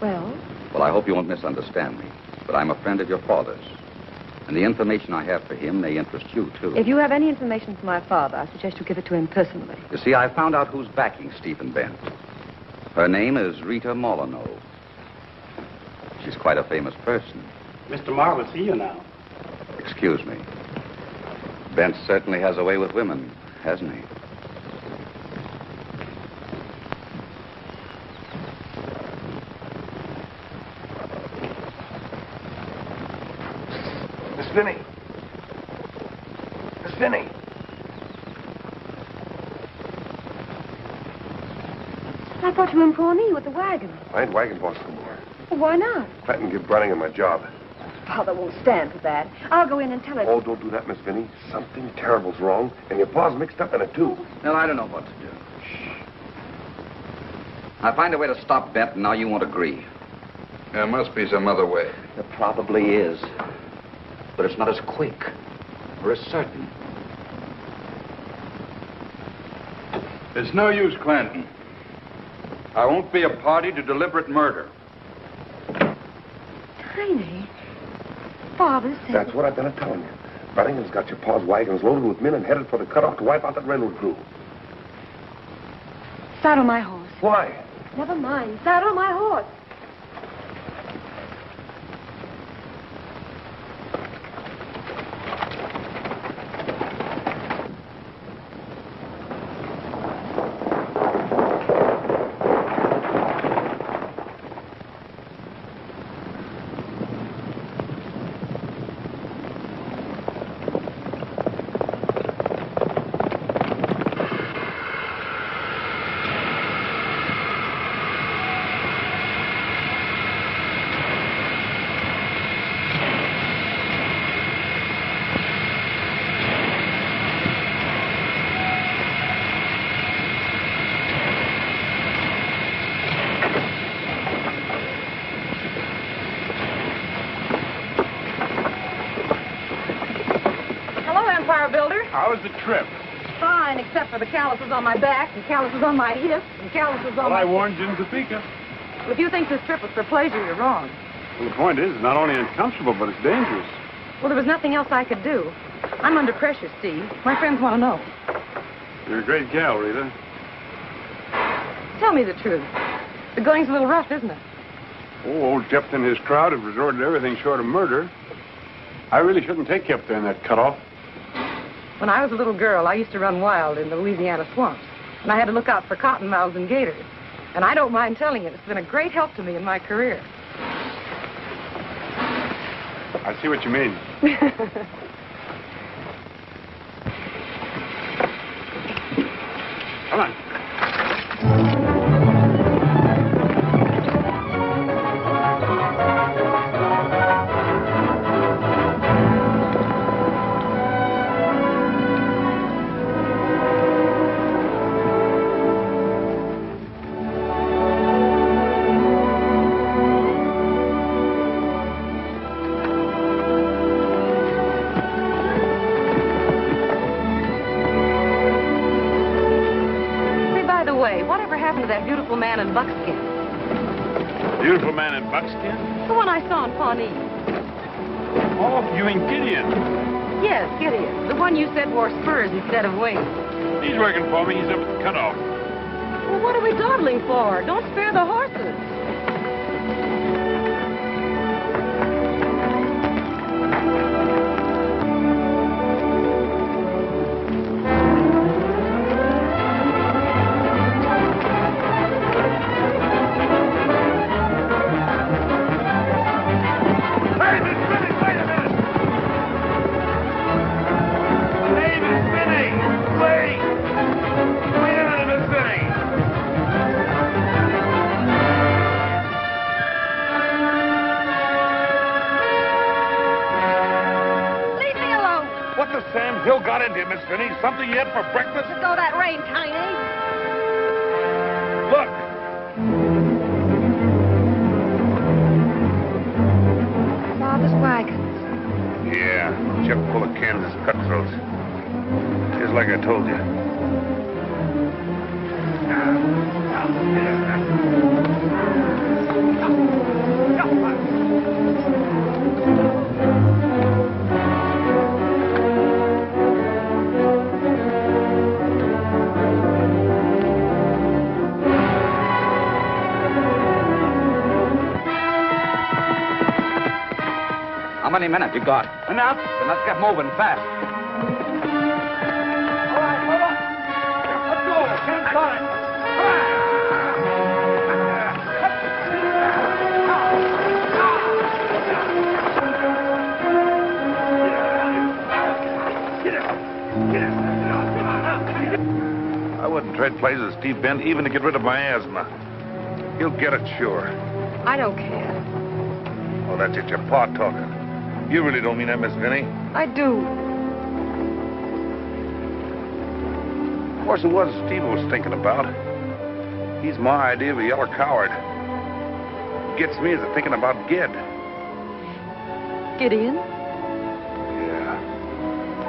Well? Well, I hope you won't misunderstand me, but I'm a friend of your father's. And the information I have for him may interest you, too. If you have any information for my father, I suggest you give it to him personally. You see, I found out who's backing Stephen Bent. Her name is Rita Molyneux. She's quite a famous person. Mr. Marr will see you now. Excuse me. Bent certainly has a way with women, hasn't he? Miss Finney. Miss Finney. I thought you were in Pawnee with the wagon. I ain't wagon boss no more. Well, why not? Clanton give Browning my job. Father won't stand for that. I'll go in and tell him. Oh, don't do that, Miss Finney. Something terrible's wrong, and your pa's mixed up in it, too. No, I don't know what to do. I find a way to stop Bent, and now you won't agree. There must be some other way. There probably is. But it's not as quick or as certain. It's no use, Clanton. I won't be a party to deliberate murder. Tiny. Father said... That's what I've been telling you. Branningham's got your pa's wagons loaded with men and headed for the cutoff to wipe out that railroad crew. Saddle my horse. Why? Never mind. Saddle my horse. How was the trip? Fine, except for the calluses on my back, and calluses on my hips, and calluses on Well, my... I warned you in Topeka. Well, if you think this trip was for pleasure, you're wrong. Well, the point is, it's not only uncomfortable, but it's dangerous. Well, there was nothing else I could do. I'm under pressure, Steve. My friends want to know. You're a great gal, Rita. Tell me the truth. The going's a little rough, isn't it? Oh, old Jephthah and his crowd have resorted to everything short of murder. I really shouldn't take Jephthah in that cutoff. When I was a little girl, I used to run wild in the Louisiana swamps. And I had to look out for cottonmouths and gators. And I don't mind telling you, it's been a great help to me in my career. I see what you mean. Come on. That beautiful man in buckskin. Beautiful man in buckskin? The one I saw in Pawnee. Oh, you mean Gideon? Yes, Gideon. The one you said wore spurs instead of wings. He's working for me. He's up at the cutoff. Well, what are we dawdling for? Don't spare the horses. Miss Finney, something yet for breakfast? Just go that rain, Tiny. Look. Father's wagons. Yeah, chuck full of Kansas cutthroats. Just like I told you. How many minutes you got? Enough. Then let's get moving fast. All right, hold on. Let's go. Can't start it. I wouldn't trade places with Steve Bent even to get rid of my asthma. He'll get it, sure. I don't care. Oh, that's it, your pa talking. You really don't mean that, Miss Vinny? I do. Of course, it was Steve was thinking about. He's my idea of a yellow coward. Gets me to thinking about Gid. Gideon? Yeah.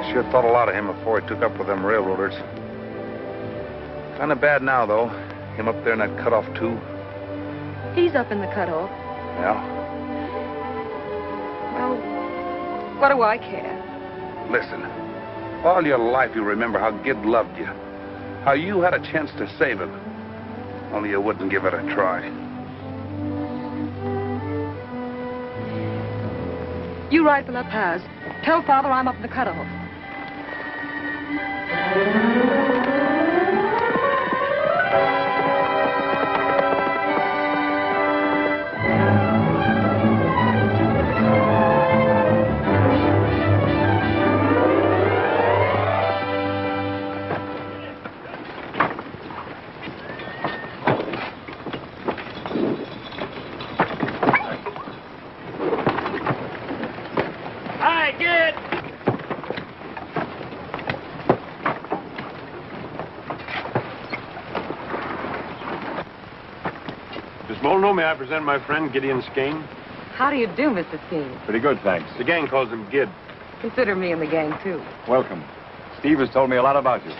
I sure thought a lot of him before he took up with them railroaders. Kind of bad now, though. Him up there in that cutoff, too. He's up in the cutoff. Yeah? Well, what do I care? Listen, all your life you remember how Gid loved you. How you had a chance to save him. Only you wouldn't give it a try. You ride for La Paz. Tell Father I'm up in the cutoff. May I present my friend, Gideon Skane? How do you do, Mr. Skane? Pretty good, thanks. The gang calls him Gid. Consider me in the gang, too. Welcome. Steve has told me a lot about you.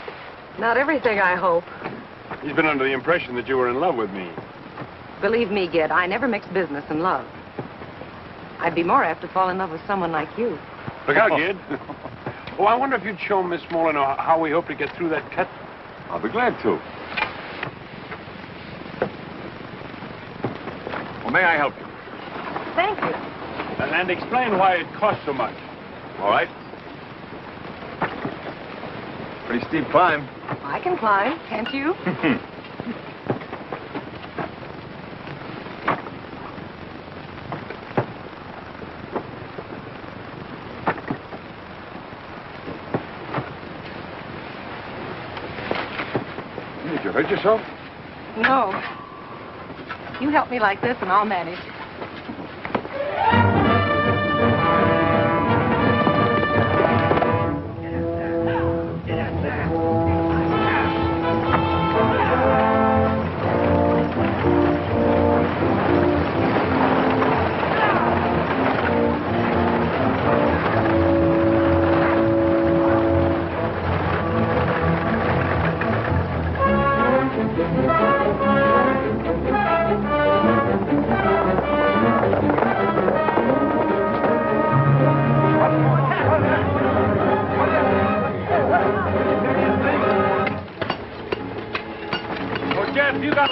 Not everything, I hope. He's been under the impression that you were in love with me. Believe me, Gid, I never mix business and love. I'd be more apt to fall in love with someone like you. Look out, Gid. Oh, I wonder if you'd show Miss Molyneux how we hope to get through that cut. I'll be glad to. Well, may I help you? Thank you. And explain why it costs so much. All right. Pretty steep climb. I can climb, can't you? Did you hurt yourself? No. You help me like this and I'll manage.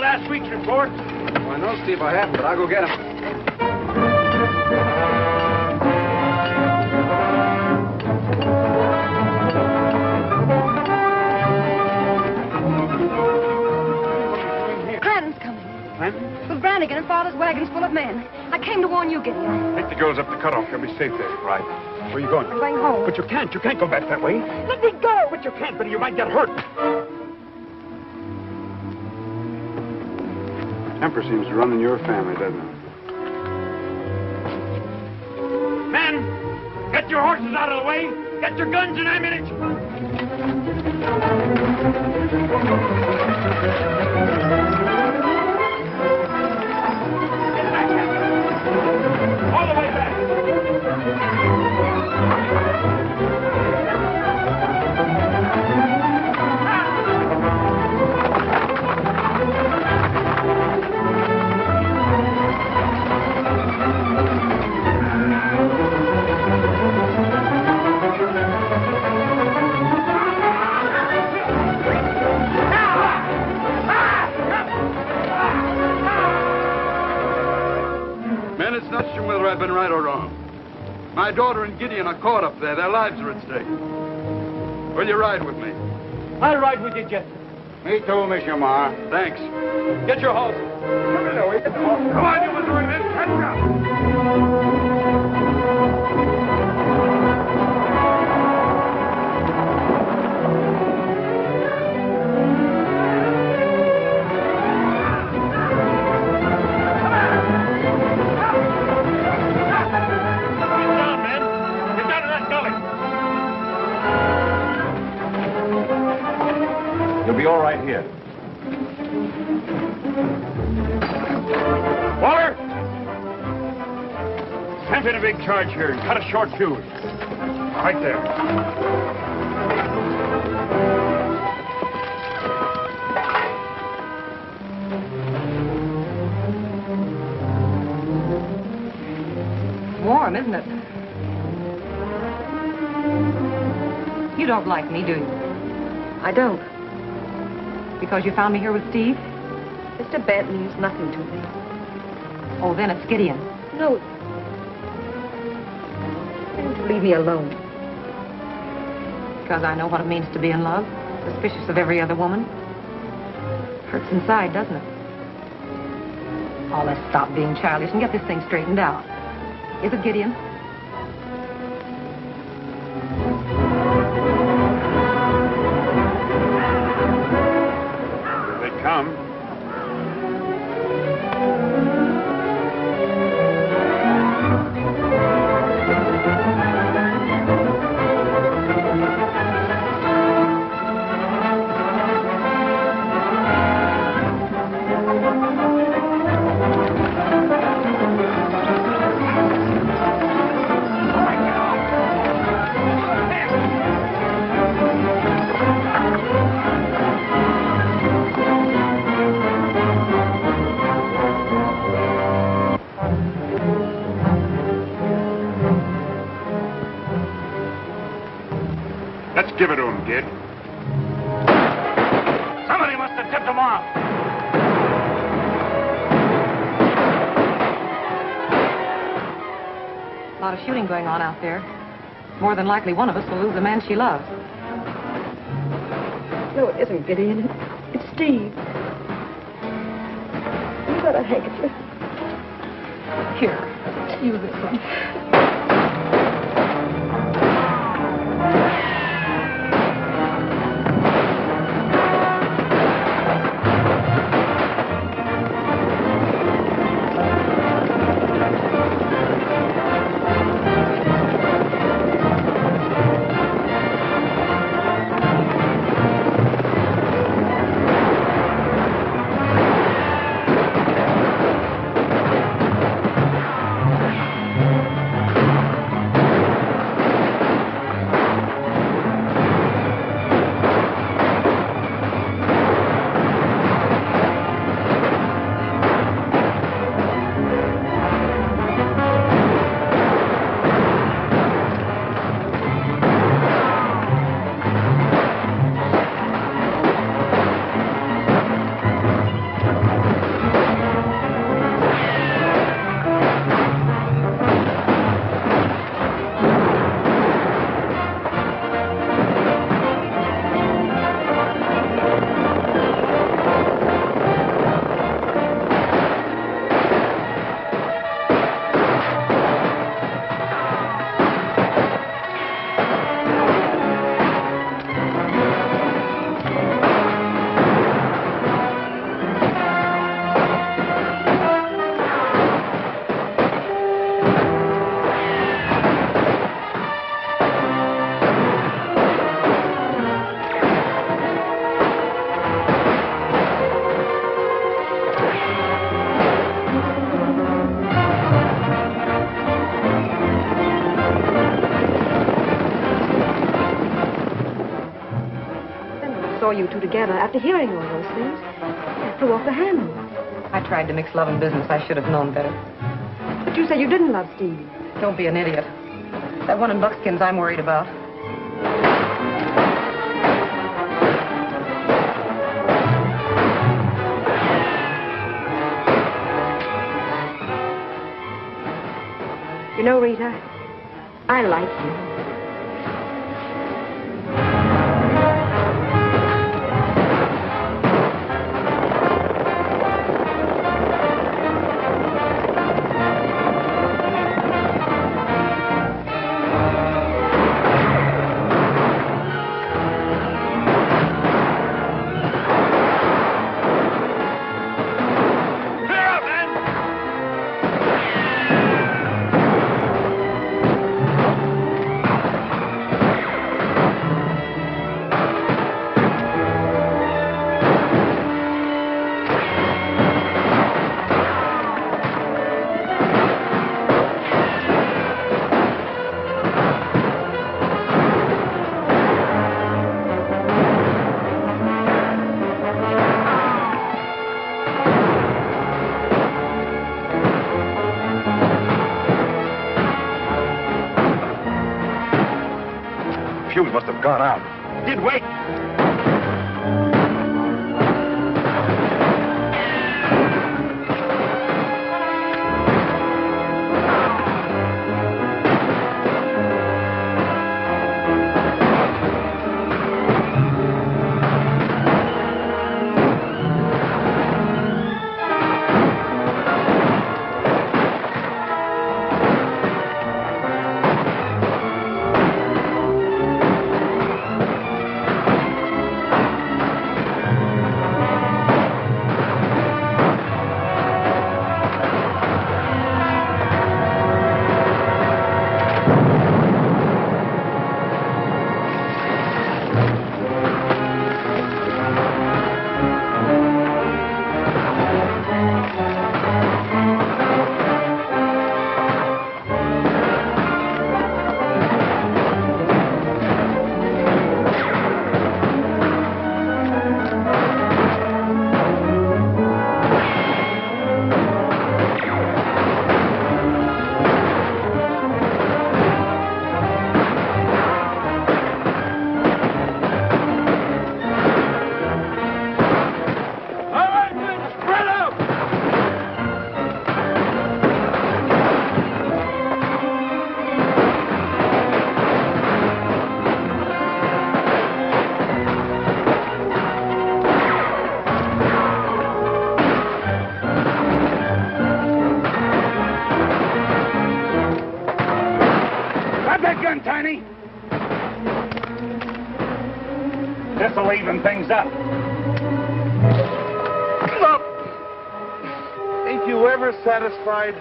Last week's report? Well, no, Steve, I haven't, but I'll go get him. Clanton's coming. Clanton? With Brannigan and Father's wagon's full of men. I came to warn you, Gideon. Take the girls up the cutoff. They'll be safe there. Right. Where are you going? I'm going home. But you can't. You can't go back that way. Let me go! But you can't, Betty. You might get hurt. Temper seems to run in your family, doesn't it? Men, get your horses out of the way. Get your guns and ammunition. Get back here. All the way back. Men, it's not sure whether I've been right or wrong. My daughter and Gideon are caught up there. Their lives are at stake. Will you ride with me? I'll ride with you, Jet. Me too, Monsieur Marr. Thanks. Get your horse. Come in, Louie. Get the horse. Come on, you Missouri men. Catch up. You'll be all right here. Waller! Stamp in a big charge here and cut a short fuse. Right there. Warm, isn't it? You don't like me, do you? I don't. Because you found me here with Steve? Mr. Bent means nothing to me. Oh, then it's Gideon. No. Why don't you leave me alone? Because I know what it means to be in love, suspicious of every other woman. Hurts inside, doesn't it? Oh, let's stop being childish and get this thing straightened out. Is it, Gideon? Come. Let's give it to him, kid. Somebody must have tipped him off. A lot of shooting going on out there. More than likely one of us will lose the man she loves. No, it isn't Gideon. It's Steve. You got a handkerchief. Here, use this one. You two together after hearing all those things. Threw off the handle. I tried to mix love and business. I should have known better. But you said you didn't love Steve. Don't be an idiot. That one in buckskin's I'm worried about. You know, Rita, I like you. Fuse must have gone out. Did wait. This'll even things up. Look, ain't you ever satisfied?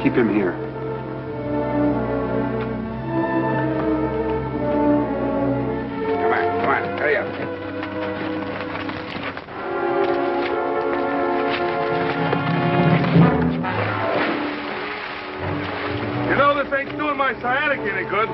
Keep him here. Come on, hurry up. You know, this ain't doing my sciatic any good.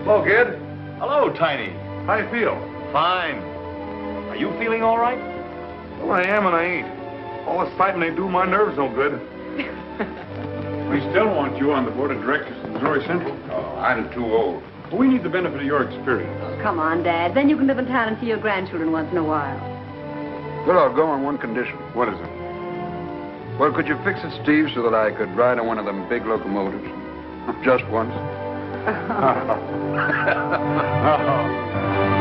Hello, kid. Hello, Tiny. How you feel? Fine. Are you feeling all right? Well, I am and I ain't. All the fighting they do, my nerves no good. We still want you on the board of directors of Missouri Central. Oh, I'm too old. Well, we need the benefit of your experience. Oh, come on, Dad. Then you can live in town and see your grandchildren once in a while. Well, I'll go on one condition. What is it? Well, could you fix it, Steve, so that I could ride on one of them big locomotives? Just once. Oh.